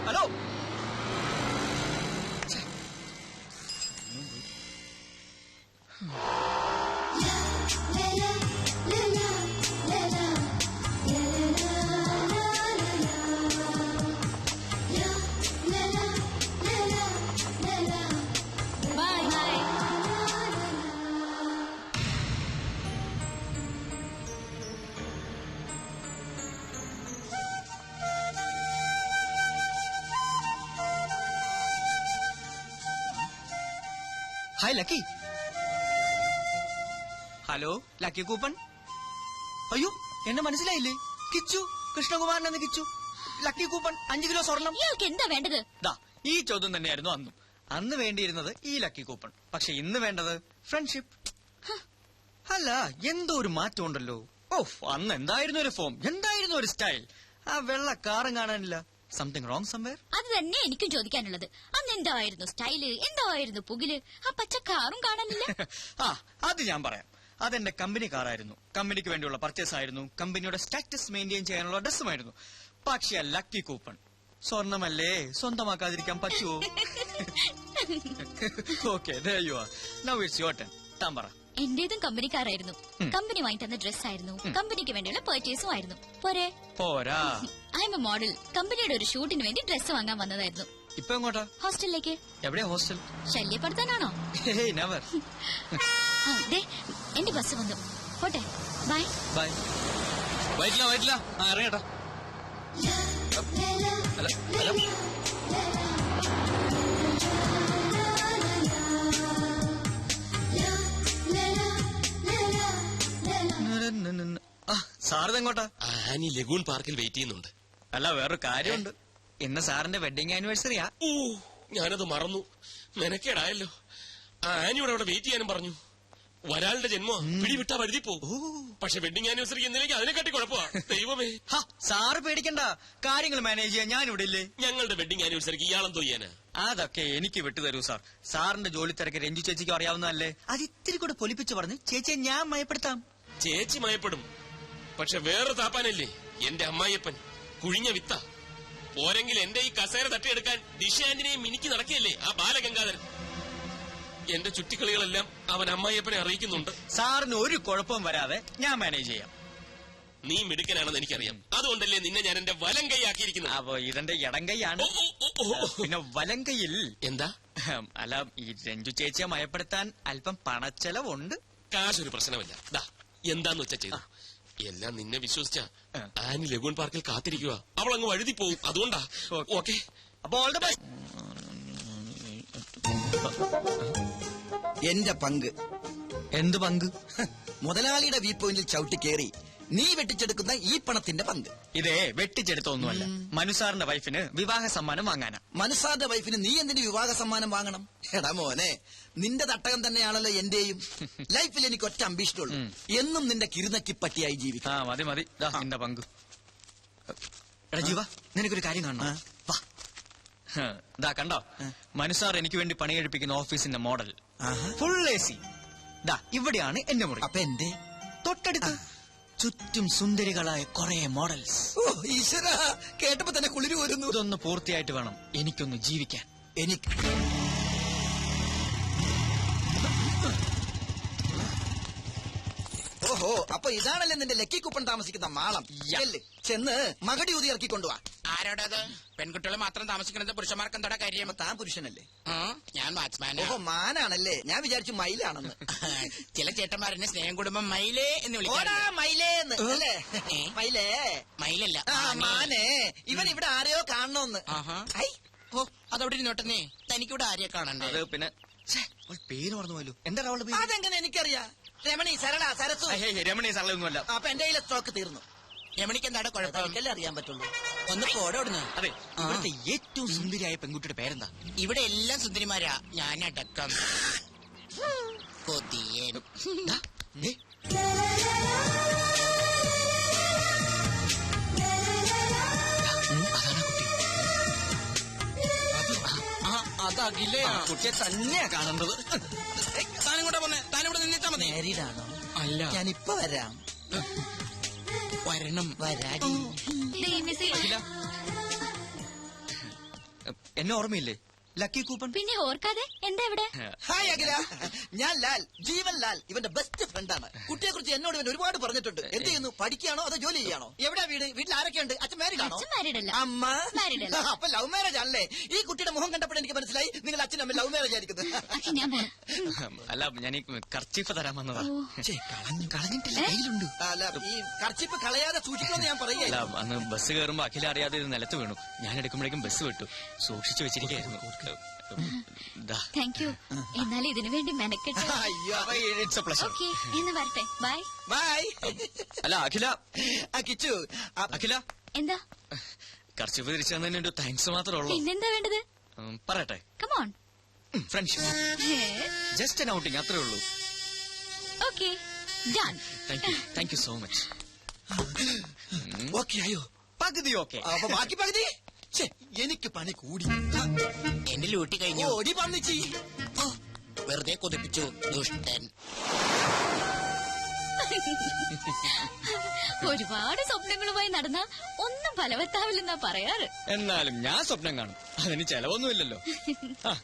Hello. Hi lucky. Hello lucky coupon. അയ്യോ എന്നെ മനസ്സിലായില്ലേ? കിച്ചു, കൃഷ്ണകുമാരൻ എന്ന കിച്ചു. ലക്കി കൂപ്പൺ 5 കിലോ സ്വർണം. എന്താ വേണ്ടത്? ഈ ചോദ്യം തന്നെയായിരുന്നു അന്നും. അന്ന് വേണ്ടിയിരുന്നത് ഈ ലക്കി കൂപ്പൺ. പക്ഷെ ഇന്ന് വേണ്ടത് ഫ്രണ്ട്ഷിപ്പ്. അല്ല, എന്തോ ഒരു മാറ്റം ഉണ്ടല്ലോ. ഓഫ്, അന്ന് എന്തായിരുന്നു ഒരു ഫോം, എന്തായിരുന്നു ഒരു സ്റ്റൈൽ. ആ വെള്ള കാറും കാണാനില്ല. Something wrong somewhere. അത് തന്നെ എനിക്കും ചോദിക്കാനുള്ളത്. അന്ന് എന്തായിരുന്നു സ്റ്റൈല്, എന്തായിരുന്നു പുകില്, ആ പച്ച കാറും കാണാനില്ല. അത് ഞാൻ പറയാം. അതെന്റെ കമ്പനി കാറായിരുന്നു. കമ്പനിക്ക് വേണ്ടിയുള്ള പർച്ചേസ് ആയിരുന്നു. കമ്പനിയുടെ സ്റ്റാറ്റസ് മെയിൻറ്റെയിൻ ചെയ്യാനുള്ള ഡ്രസ്സുമായിരുന്നു. പക്ഷേ ലക്കി കൂപ്പൺ സ്വർണമല്ലേ, സ്വന്തമാക്കാതിരിക്കാൻ പറ്റുമോ? Okay, there you are. Now it's your turn. താൻ പറ. എന്റേതും കമ്പനിക്കാരായിരുന്നു. കമ്പനി വാങ്ങി തന്ന ഡ്രസ് ആയിരുന്നു. കമ്പനിക്ക് വേണ്ടിയുള്ള പർച്ചേസും ആയിരുന്നു. പോരെ? പോരാ. I M A model. കമ്പനിയുടെ ഒരു ഷൂട്ടിന് വേണ്ടി ഡ്രസ് വാങ്ങാൻ വന്നതായിരുന്നു. ഇപ്പൊ എങ്ങോട്ടാ? ഹോസ്റ്റലിലേക്ക്. എവിടെയാ ഹോസ്റ്റൽ? ശല്യപ്പെടുത്താനാണോ? നെവർ. എന്റെ ബസ് വന്നു. പോട്ടെ. Bye bye. വൈറ്റില്ല ഇറങ്ങട്ടാ. സാറിതെങ്ങോട്ടാ? ആനി ലഗൂൺ പാർക്കിൽ വെയിറ്റ് ചെയ്യുന്നുണ്ട്. അല്ല, വേറൊരു കാര്യമുണ്ട്. ഇന്ന് സാറിന്റെ വെഡിങ് ആനിവേഴ്സറിയാ. ഞാനത് മറന്നു. മെനക്കേടായല്ലോ. ആനിയോട് അവിടെ വെയിറ്റ് ചെയ്യാനും പറഞ്ഞു. ഒരാളുടെ ജന്മോ പിടിവിട്ടാ വഴുതി പോകും. പക്ഷെ വെഡിങ് ആനിവേഴ്സറിക്ക് എന്തിലേക്ക് അതിനെക്കാട്ടി കുഴപ്പമാ. ദൈവമേ. സാറ് പേടിക്കണ്ട, കാര്യങ്ങൾ മാനേജ് ചെയ്യാൻ ഞാൻ ഇവിടെ ഇല്ലേ. ഞങ്ങളുടെ വെഡിങ് ആനിവേഴ്സറിക്ക് ഇയാളെന്തോ ചെയ്യാനാ? അതൊക്കെ എനിക്ക് വിട്ടുതരൂ സാർ. സാറിന്റെ ജോലി തിരക്ക് രഞ്ജു ചേച്ചിക്ക് അറിയാവുന്നതല്ലേ. അത് ഇത്തിരി കൂടെ പൊലിപ്പിച്ച് പറഞ്ഞ് ചേച്ചിയെ ഞാൻ മയപ്പെടുത്താം. ചേച്ചി മയപ്പെടും. പക്ഷെ വേറെ താപ്പാനല്ലേ എന്റെ അമ്മായിയപ്പൻ. കുഴിഞ്ഞ വിത്ത. പോരെങ്കിൽ എന്റെ ഈ കസേര തട്ടിയെടുക്കാൻ ദിശ ആന്റിനെയും മിനിക്ക് നടക്കുകയല്ലേ ആ ബാലഗംഗാധരൻ. എന്റെ ചുറ്റിക്കളികളെല്ലാം അവൻ അമ്മായിയപ്പനെ അറിയിക്കുന്നുണ്ട്. സാറിന് ഒരു കുഴപ്പവും വരാതെ ഞാൻ മാനേജ് ചെയ്യാം. നീ മിടുക്കനാണെന്ന് എനിക്കറിയാം. അതുകൊണ്ടല്ലേ നിന്നെ ഞാൻ എന്റെ വലം കൈയാക്കിയിരിക്കുന്നത്. അപ്പൊ ഇതെന്റെ ഇടം കൈയാണ്. പിന്നെ വലം കൈയിൽ എന്താ? അല്ല, ഈ രഞ്ജു ചേച്ചിയെ മയപ്പെടുത്താൻ അല്പം പണച്ചെലവുണ്ട്. കാശൊരു പ്രശ്നമല്ല. എന്താന്ന് വെച്ചാ ചെയ്തു. എല്ലാം നിന്നെ വിശ്വസിച്ച ആനി ലഗൂൺ പാർക്കിൽ കാത്തിരിക്കുക. അവൾ അങ്ങ് വഴുതി പോവും. അതുകൊണ്ടാ. ഓക്കെ, അപ്പൊ ഓൾ ദ ബെസ്റ്റ്. എന്റെ പങ്ക്. എന്ത് പങ്ക്? മുതലാളിയുടെ വ്യൂ പോയിന്റിൽ ചവിട്ടി കയറി നീ വെട്ടിച്ചെടുക്കുന്ന ഈ പണത്തിന്റെ പങ്ക്. ഇതേ വെട്ടിച്ചെടുത്തൊന്നുമല്ല, മനുസാറിന്റെ വൈഫിന് വിവാഹ സമ്മാനം വാങ്ങാനാ. മനുസാറിന്റെ വൈഫിന് നീ എന്തിന് വിവാഹ സമ്മാനം വാങ്ങണം? എടാ മോനെ, നിന്റെ തട്ടകം തന്നെയാണല്ലോ എന്റെയും. ലൈഫിൽ എനിക്ക് ഒറ്റ അംബീഷനുള്ളൂ, എന്നും നിന്റെ കിരുനക്കിപ്പട്ടിയായി ജീവിക്കാം. മതി മതി, നിന്റെ പങ്ക്. എടാ ജീവ, നിനക്കൊരു കാര്യം കാണണം. വാ. കണ്ടോ, മനുസാർ എനിക്ക് വേണ്ടി പണി കഴിപ്പിക്കുന്ന ഓഫീസിന്റെ മോഡൽ ഫുൾ AC. ഇവിടെയാണ് എന്റെ മുറി. അപ്പൊ എന്റെ തൊട്ടടുത്ത് ചുറ്റും സുന്ദരികളായ കുറെ മോഡൽസ്. ഈശ്വര, കേട്ടപ്പോ തന്നെ കുളിര് വരുന്നു. ഇതൊന്ന് പൂർത്തിയായിട്ട് വേണം എനിക്കൊന്ന് ജീവിക്കാൻ. എനിക്ക് ഓഹോ, അപ്പൊ ഇതാണല്ലേ നിന്റെ ലക്കി കൂപ്പൺ താമസിക്കുന്ന മാളം. ചെന്ന് മകടി ഊതി ഇറക്കിക്കൊണ്ടുവാ. ആരോടത്? പെൺകുട്ടികൾ മാത്രം താമസിക്കുന്നത് പുരുഷന്മാർക്ക് എന്താ കാര്യം? താൻ പുരുഷനല്ലേ? ഞാൻ വാച്ച്മാൻ. ഓഹോ, മാനാണല്ലേ. ഞാൻ വിചാരിച്ചു മയിലാണെന്ന്. ചില ചേട്ടന്മാരെന്നെ സ്നേഹം കുടുംബം മയിലേ എന്ന് വിളിക്കാറുണ്ട്. മയിലേന്ന് അല്ലേ? മയിലേ മയിലല്ല, മാനേ. ഇവൻ ഇവിടെ ആരെയോ കാണണോന്ന്. ഓ, അതവിടെ ഇരുന്നോട്ടെന്നേ. തനിക്കിവിടെ ആരെയോ കാണണ്ടേ? പിന്നെ പേര് മറന്നു പോയല്ലോ. എന്താ അവളുടെ പേര്? അതെങ്ങനെ എനിക്കറിയാം. രമണി, സരള, സരസു. രമണി സരളൊന്നുമല്ല. അപ്പൊ എന്റെ കയ്യിലെ സ്റ്റോക്ക് തീർന്നു. രമണിക്ക് എന്താണ് കുഴപ്പം? എനിക്കല്ലേ അറിയാൻ പറ്റുള്ളൂ. ഒന്ന് പോടോടുന്നു. അതെ, ഇവിടുത്തെ ഏറ്റവും സുന്ദരിയായ പെൺകുട്ടിയുടെ പേരെന്താ? ഇവിടെ എല്ലാം സുന്ദരിമാരാ, ഞാനടക്കം. കൊതിയൻ. അതകിലേ കുട്ടിയെ തന്നെയാ കാണേണ്ടത്. താനും കൂടെ പോന്നെ. താനിവിടെ നിന്നിട്ടാ മതി. മാരീഡാണോ? അല്ല, ഞാനിപ്പൊ വരാം. വരണം. വരാടി. എന്നെ ഓർമ്മയില്ലേ? Lucky coupon. പിന്നെ ഓർക്കാതെ എന്താ ഇവിടെ? ഹായ് അഖില, ഞാൻ ലാൽ, ജീവൻ ലാൽ, ഇവന്റെ ബെസ്റ്റ് ഫ്രണ്ടാണ്. കുട്ടിയെ കുറിച്ച് എന്നോട് ഇവൻ ഒരുപാട് പറഞ്ഞിട്ടുണ്ട്. എന്ത് ചെയ്യുന്നു, പഠിക്കുകയാണോ അതോ ജോലി ചെയ്യാണോ? എവിടെയാ വീട്? വീട്ടിൽ ആരൊക്കെയുണ്ട്? അച്ഛൻ മാരീഡ് ആണോ? അച്ഛൻ married അല്ല. അമ്മ Married അല്ല. അപ്പൊ ലവ് മാരേജ് ആണല്ലേ? ഈ കുട്ടിയുടെ മുഖം കണ്ടപ്പോൾ എനിക്ക് മനസ്സിലായി നിങ്ങൾ അച്ഛനും അമ്മ ലവ് മാരേജ് ആയിരിക്കുന്നത്. അഖി, ഞാൻ പോണം. അല്ല, ഞാൻ ഈ കർച്ചീഫ് തരാൻ വന്നതാ. ഛേ, കളഞ്ഞിട്ടില്ല, കയ്യിലുണ്ട്. അല്ല, ഈ കർച്ചിപ്പ് കളയാതെ സൂക്ഷിക്കണമെന്ന് ഞാൻ അല്ല, പറയുകയല്ല. അന്ന് ബസ് കയറുമ്പോ അഖില അറിയാതെ ഇത് നിലത്ത് വീണു. ഞാൻ എടുക്കുമ്പോഴേക്കും ബസ് വിട്ടു. സൂക്ഷിച്ചു വെച്ചിരിക്കുന്നു. Thank you. എന്നാലും ഇതിനു വേണ്ടി മെനക്കെട്ട്. അയ്യോ, ഇറ്റ്സ് എ പ്ലഷർ. ഓക്കെ, എന്ന് വരട്ടെ. ബൈ. ബൈ. അല്ല അഖില, കിച്ചു, അഖില എന്താ? കർച്ചീഫ് തിരിച്ചു തന്നതിന് ഒരു താങ്ക്സ് മാത്രമേ ഉള്ളൂ. പിന്നെന്താ വേണ്ടത്? പറയട്ടെ, come on. Friendship, just an outing, അത്രേ ഉള്ളൂ. Okay, done. Thank you so much. Okay ആയോ? പകുതി ഓക്കെ. അപ്പൊ ബാക്കി പകുതി? ഛേ, എനിക്ക് പണി കൂടി. എന്റെ ലൂട്ടി കഴിഞ്ഞു. ഓടി പന്നിച്ചി. വെറുതെ കൊതിപ്പിച്ചു ദുഷ്ടൻ. ഒരുപാട് സ്വപ്നങ്ങളുമായി നടന്ന ഒന്നും ഫലവത്താവില്ലെന്നാ പറയാറ്. എന്നാലും ഞാൻ സ്വപ്നം കാണും, അതിന് ചെലവൊന്നുമില്ലല്ലോ.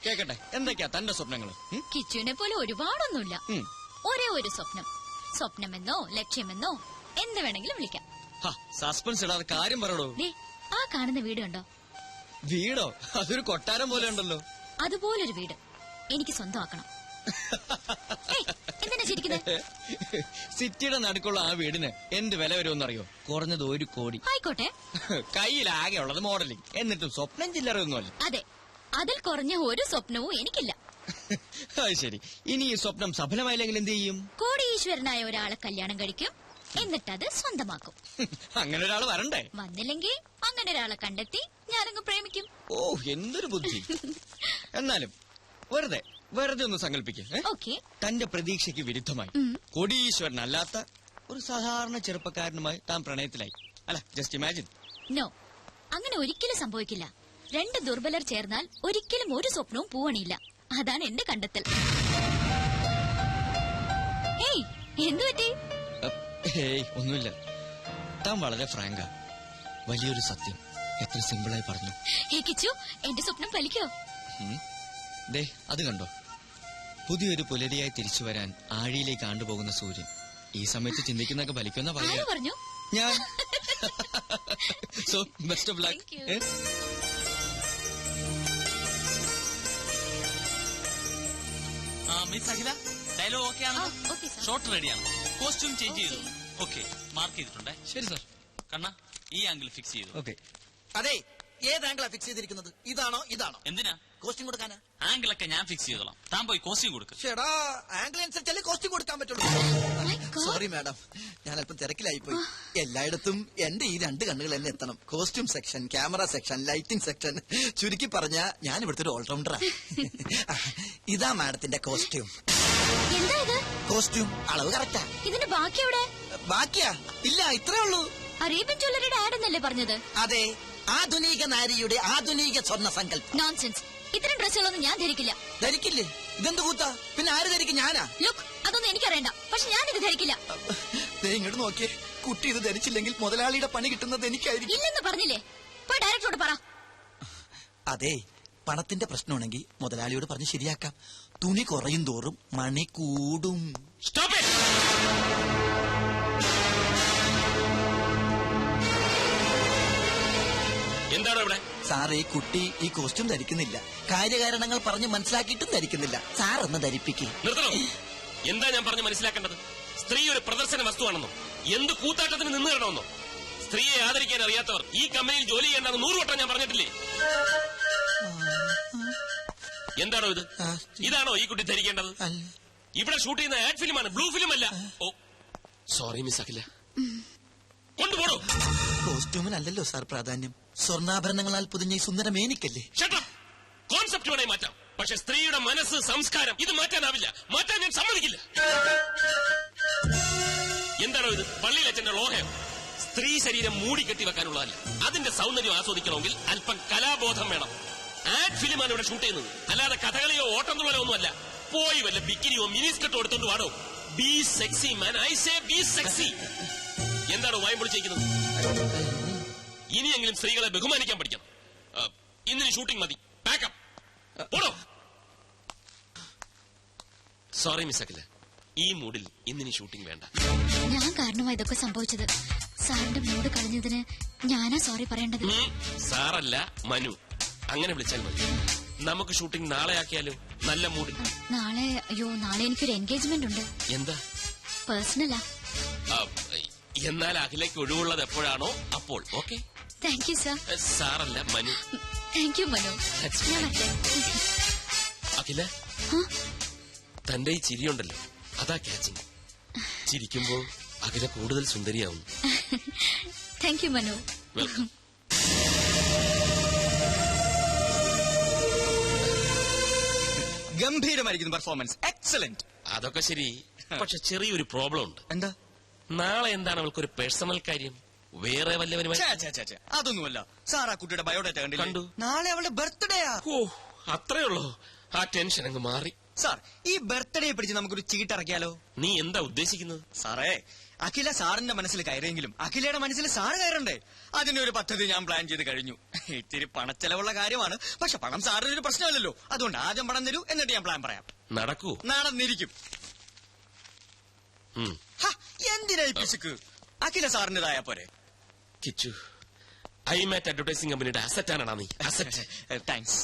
കേക്കട്ടെ, എന്തൊക്കെയാ തന്റെ സ്വപ്നങ്ങള്? കിച്ചുവിനെ പോലെ ഒരുപാടൊന്നുമില്ല. ഒരേ ഒരു സ്വപ്നം. സ്വപ്നമെന്നോ ലക്ഷ്യമെന്നോ എന്ത് വേണമെങ്കിലും വിളിക്കാം. സസ്പെൻസ് ഇടാതെ കാര്യം പറയടോ. ദേ, ആ കാണുന്ന വീട് കണ്ടോ? വീടോ? അതൊരു കൊട്ടാരം പോലെ ഉണ്ടല്ലോ. അതുപോലൊരു വീട് എനിക്ക് സ്വന്തമാക്കണം. എന്തിനാ ചിരിക്കുന്നത്? സിറ്റിയുടെ നടുക്കുള്ള ആ വീടിന് എന്ത് വില വരുമെന്നറിയോ? കുറഞ്ഞത് 1 കോടി. ആയിക്കോട്ടെ. കയ്യിലാകെ ഉള്ളത് മോഡലിംഗ്, എന്നിട്ടും സ്വപ്നം ചില്ലറയൊന്നുമല്ല. അതെ, അതിൽ കുറഞ്ഞ ഒരു സ്വപ്നവും എനിക്കില്ല. അത് ശരി. ഇനി ഈ സ്വപ്നം സഫലമായില്ലെങ്കിൽ എന്ത് ചെയ്യും? കോടീശ്വരനായ ഒരാളെ കല്യാണം കഴിക്കും, എന്നിട്ടത് സ്വന്തമാക്കും. അങ്ങനെ ഒരാൾ വരണ്ടേ? വന്നില്ലെങ്കിൽ അങ്ങനെ ഒരാളെ കണ്ടെത്തി ഞാനങ്ങ് പ്രേമിക്കും. ഓ, എന്തൊരു ബുദ്ധി. എന്നാലും വെറുതെ ഒന്ന് സങ്കല്പിക്കേ. ഓക്കെ. തന്റെ പ്രതീക്ഷയ്ക്ക് വിരുദ്ധമായി കോടീശ്വരനല്ലാത്ത ഒരു സാധാരണ ചെറുപ്പക്കാരനുമായി താൻ പ്രണയത്തിലായി. അല്ല, ജസ്റ്റ് ഇമാജിൻ. നോ, അങ്ങനെ ഒരിക്കലും സംഭവിക്കില്ല. 2 ദുർബലർ ചേർന്നാൽ ഒരിക്കലും ഒരു സ്വപ്നവും പൂവണിയില്ല. അതാണ് എന്റെ കണ്ടെത്തൽ. ഏയ്, എന്തു പറ്റി? ഹേയ്, ഒന്നുമില്ല. താൻ വളരെ ഫ്രാങ്കാ. വലിയൊരു സത്യം എത്ര സിമ്പിളായി പറഞ്ഞു. ഹേ കിച്ചു, എന്റെ സ്വപ്നം ഫലിക്കോ? ദേ, അത് കണ്ടോ? പുതിയൊരു പുലരിയായി തിരിച്ചു വരാൻ ആഴിയിലേക്ക് ആണ്ടുപോകുന്ന സൂര്യൻ. ഈ സമയത്ത് ചിന്തിക്കുന്നൊക്കെ ഫലിക്കുന്ന ആര് പറയാ പറഞ്ഞു? ഞാൻ. So best of luck. Thank you. Miss Akhila, dialogue okay ആണ്? Okay sir. ഷോട്ട് റെഡിയാണ്. കോസ്റ്റ്യൂം ചേഞ്ച് ചെയ്തു. Okay. ഓക്കെ, മാർക്ക് ചെയ്തിട്ടുണ്ടേ. ശരി സാർ. കണ്ണ, ഈ ആംഗിൾ ഫിക്സ് ചെയ്തു. ഓക്കെ. അതെ, ഏത് ആംഗിളാ ഫിക്സ് ചെയ്തിരിക്കുന്നത്? ഇതാണോ? എന്തിനാ? കോസ്റ്റ്യൂം കൊടുക്കാനാ? ആംഗിൾ ഒക്കെ ഞാൻ ഫിക്സ് ചെയ്തോളാം. താൻ പോയി കോസ്റ്റ്യൂം കൊടുക്ക്. ചേടാ, ആംഗിൾ അനുസരിച്ചല്ലേ കോസ്റ്റ്യൂം കൊടുക്കാൻ പറ്റുള്ളൂ. My God. സോറി മാഡം, ഞാൻ അല്പം തിരക്കിലായി പോയി. എല്ലായിടത്തും എന്റെ ഈ 2 കണ്ണുകൾ തന്നെ എത്തണം. Costume section, camera section, lighting section. ചുരുക്കി പറഞ്ഞ ഞാൻ ഇവിടുത്തെ ഒരു ഓൾറൗണ്ടറാ. ഇതാ മാഡത്തിന്റെ കോസ്റ്റ്യൂം. എന്താ ഇത്? കോസ്റ്റ്യൂം അളവ് കറക്റ്റാ. ഇതിന്റെ ബാക്കി എവിടെ? ബാക്കിയാ? ഇല്ല, ഇത്രേ ഉള്ളൂ. അറേബ്യൻ ജ്വല്ലറിയുടെ ആഡ് എന്നല്ലേ പറഞ്ഞത്? അതെ, ആധുനിക നാരിയുടെ ആധുനിക സ്വർണ്ണ സങ്കല്പം. നോൺസെൻസ്. ഇത്തരം ഡ്രസ്സുകളൊന്നും ഞാൻ ധരിക്കില്ല. ധരിക്കില്ലേ? ഇതെന്ത് കൂത്താ? പിന്നെ ആര് ധരിക്കും? ഞാനാ? ലുക്ക്, അതൊന്നും എനിക്കറിയണ്ട. പക്ഷെ ഞാനിത് ധരിക്കില്ല. ദേ ഇങ്ങോട്ട് നോക്കിയേ, കുട്ടി ഇത് ധരിച്ചില്ലെങ്കിൽ മുതലാളിയുടെ പണി കിട്ടുന്നത് എനിക്കായിരിക്കും. ഇല്ലെന്ന് പറഞ്ഞില്ലേ? പോയി ഡയറക്ടറോട് പറ. അതെ, പണത്തിന്റെ പ്രശ്നമാണെങ്കിൽ മുതലാളിയോട് പറഞ്ഞ് ശരിയാക്കാം. തുണി കുറയും തോറും മണി കൂടും. Stop it. എന്താണോ ഇവിടെ? സാറേ, കുട്ടി ഈ കോസ്റ്റ്യൂം ധരിക്കുന്നില്ല. കാര്യകാരണങ്ങൾ പറഞ്ഞ് മനസ്സിലാക്കിയിട്ടും ധരിക്കുന്നില്ല. സാർ ഒന്ന് ധരിപ്പിക്കേ. നിർത്തണം. എന്താ ഞാൻ പറഞ്ഞ് മനസ്സിലാക്കേണ്ടത്? സ്ത്രീ ഒരു പ്രദർശന വസ്തുവാണെന്നോ, എന്ത് കൂത്താട്ടത്തിന് നിന്ന് തരണമെന്നോ? സ്ത്രീയെ ആദരിക്കാൻ അറിയാത്തവർ ഈ കമ്പനിയിൽ ജോലി ചെയ്യേണ്ടെന്ന് 100 വട്ടം ഞാൻ പറഞ്ഞിട്ടില്ലേ? എന്താണോ ഇത്? ഇതാണോ ഈ കുട്ടി ധരിക്കേണ്ടത്? ഇവിടെ ഷൂട്ട് ചെയ്യുന്ന ആഡ് ഫിലിമാണ്, ബ്ലൂ ഫിലിം അല്ല. ഓ, സോറി മിസ് അഖില. കൊണ്ടുപോടോ. കോസ്റ്റ്യൂമിനല്ലല്ലോ സാർ പ്രാധാന്യം, സ്വർണ്ണാഭരണങ്ങളാൽ പൊതിഞ്ഞ ഈ സുന്ദര മേനിക്കല്ലേ. കോൺസെപ്റ്റ് വേണേ മാറ്റാം, പക്ഷെ സ്ത്രീയുടെ മനസ്സ്, സംസ്കാരം ഇത് മാറ്റാനാവില്ല. മാറ്റാൻ ഞാൻ സമ്മതിക്കില്ല. എന്താണോ ഇത്? പള്ളിയിലച്ഛന്റെ ലോഹയം. സ്ത്രീ ശരീരം മൂടിക്കെട്ടി വെക്കാനുള്ളതല്ല. അതിന്റെ സൗന്ദര്യം ആസ്വദിക്കണമെങ്കിൽ അല്പം കലാബോധം വേണം. ആഡ് ഫിലിമാണ് ഇവിടെ ഷൂട്ട് ചെയ്യുന്നത്, അല്ലാതെ കഥകളിയോ ഓട്ടംതുള്ളലോ ഒന്നുമല്ല. പോയി വല്ല ബിക്കിനിയോ മിനിസ്കർട്ടോ എടുത്തോണ്ട് വാടോ. Be sexy man, I say be sexy. എന്താണോ വായം പൊളിച്ചിരിക്കുന്നത്? ഇനിയെങ്കിലും സ്ത്രീകളെ ബഹുമാനിക്കാൻ പഠിക്കണം. ഇന്നിന് ഷൂട്ടിംഗ് മതി. സോറി മിസ് അഖില, ഈ മൂഡിൽ ഇന്നിനി ഷൂട്ടിംഗ് വേണ്ട. ഞാൻ കാരണമാ ഇതൊക്കെ സംഭവിച്ചത്. സാറിന്റെ മൂഡ് കളഞ്ഞതിന് ഞാനാ സോറി പറയേണ്ടത്. സാറല്ല, മനു. അങ്ങനെ വിളിച്ചാൽ മതി. നമുക്ക് ഷൂട്ടിംഗ് നാളെ ആക്കിയാലോ? നല്ല മൂഡിൽ. നാളെ എനിക്കൊരു എൻഗേജ്മെന്റ് ഉണ്ട്. എന്താ? പേഴ്സണലാ. എന്നാൽ അഖിലയ്ക്ക് ഒഴിവുള്ളത് എപ്പോഴാണോ അപ്പോൾ. ഓക്കെ. Thank you sir. സാറല്ല, മനു. Thank you Manu. ഞാൻ വരട്ടെ. അഖില, തന്റെ ഈ ചിരിയുണ്ടല്ലോ, അതാ ക്യാച്ചിങ്. ചിരിക്കുമ്പോ അഖില കൂടുതൽ സുന്ദരിയാവുന്നു. Thank you Manu. വെൽക്കം. ഗംഭീരമായിരിക്കുന്നു പെർഫോമൻസ്. എക്സലന്റ്. അതൊക്കെ ശരി, പക്ഷെ ചെറിയൊരു പ്രോബ്ലം ഉണ്ട്. എന്താ? നാളെ എന്താണ് അവൾക്കൊരു പേഴ്സണൽ കാര്യം? വേറെ വല്ലവരുമായി? അതൊന്നുമല്ല സാർ. ആ കുട്ടിയുടെ ബയോഡേറ്റ കണ്ടു. കണ്ടു. നാളെ അവളുടെ ബർത്ത്ഡേയാ. ഓ, അത്രേ ഉള്ളൂ. ആ ടെൻഷൻ അങ്ങ് മാറി. സാർ, ഈ ബർത്ത്ഡേ പിടിച്ച് നമുക്കൊരു ചീട്ടിറക്കിയാലോ? നീ എന്താ ഉദ്ദേശിക്കുന്നത്? സാറേ, അഖില സാറിന്റെ മനസ്സിൽ കയറിയെങ്കിലും അഖിലയുടെ മനസ്സിൽ സാറ് കയറണ്ടേ? അതിനൊരു പദ്ധതി ഞാൻ പ്ലാൻ ചെയ്ത് കഴിഞ്ഞു. ഇത്തിരി പണച്ചെലവുള്ള കാര്യമാണ്, പക്ഷെ പണം സാറിനൊരു പ്രശ്നമല്ലല്ലോ. അതുകൊണ്ട് ആദ്യം പണം തരൂ, എന്നിട്ട് ഞാൻ പ്ലാൻ പറയാം. നടക്കൂ? നടന്നിരിക്കും. എന്തിനാ ഈ പിശുക്ക്? അഖില സാറിന്റേതായ പോരെ. കിച്ചു, ഐമാറ്റ് അഡ്വർടൈസിംഗ് കമ്പനിയുടെ അസറ്റാണടാ നീ. അസറ്റ്. താങ്ക്സ്.